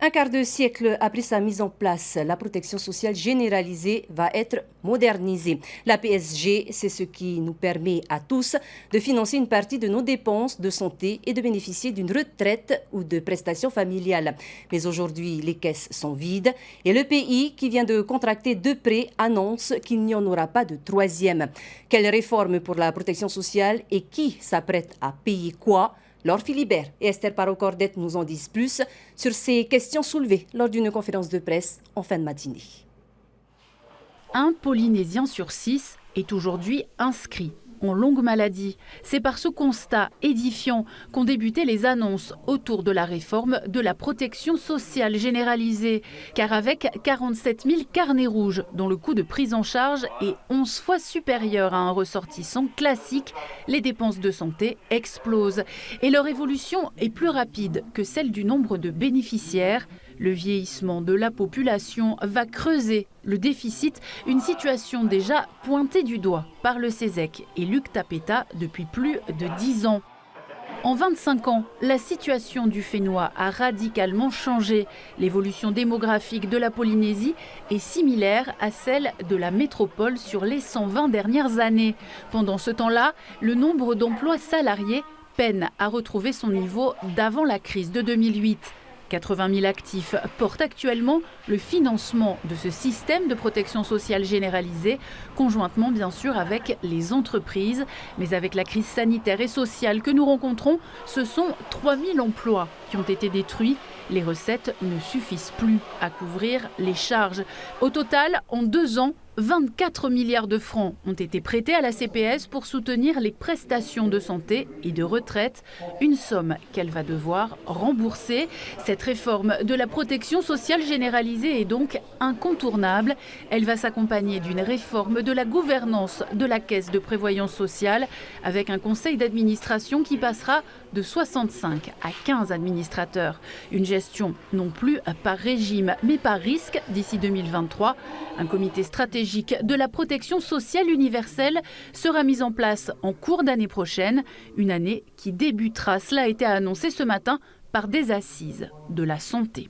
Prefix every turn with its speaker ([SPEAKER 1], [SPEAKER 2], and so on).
[SPEAKER 1] Un quart de siècle après sa mise en place, la protection sociale généralisée va être modernisée. La PSG, c'est ce qui nous permet à tous de financer une partie de nos dépenses de santé et de bénéficier d'une retraite ou de prestations familiales. Mais aujourd'hui, les caisses sont vides et le pays qui vient de contracter 2 prêts annonce qu'il n'y en aura pas de troisième. Quelle réforme pour la protection sociale et qui s'apprête à payer quoi ? Laure Philibert et Esther Parot-Cordette nous en disent plus sur ces questions soulevées lors d'une conférence de presse en fin de matinée.
[SPEAKER 2] Un Polynésien sur 6 est aujourd'hui inscrit en longue maladie. C'est par ce constat édifiant qu'ont débuté les annonces autour de la réforme de la protection sociale généralisée. Car avec 47 000 carnets rouges, dont le coût de prise en charge est 11 fois supérieur à un ressortissant classique, les dépenses de santé explosent. Et leur évolution est plus rapide que celle du nombre de bénéficiaires. Le vieillissement de la population va creuser le déficit, une situation déjà pointée du doigt par le CESEC et Luc Tapeta depuis plus de 10 ans. En 25 ans, la situation du Fénois a radicalement changé. L'évolution démographique de la Polynésie est similaire à celle de la métropole sur les 120 dernières années. Pendant ce temps-là, le nombre d'emplois salariés peine à retrouver son niveau d'avant la crise de 2008. 80 000 actifs portent actuellement le financement de ce système de protection sociale généralisée, conjointement bien sûr avec les entreprises. Mais avec la crise sanitaire et sociale que nous rencontrons, ce sont 3 000 emplois qui ont été détruits. Les recettes ne suffisent plus à couvrir les charges. Au total, en 2 ans, 24 milliards de francs ont été prêtés à la CPS pour soutenir les prestations de santé et de retraite, une somme qu'elle va devoir rembourser. Cette réforme de la protection sociale généralisée est donc incontournable. Elle va s'accompagner d'une réforme de la gouvernance de la Caisse de prévoyance sociale avec un conseil d'administration qui passera de 65 à 15 administrateurs. Une gestion non plus par régime mais par risque d'ici 2023. Un comité stratégique de la protection sociale universelle sera mis en place en cours d'année prochaine, une année qui débutera, cela a été annoncé ce matin, par des assises de la santé.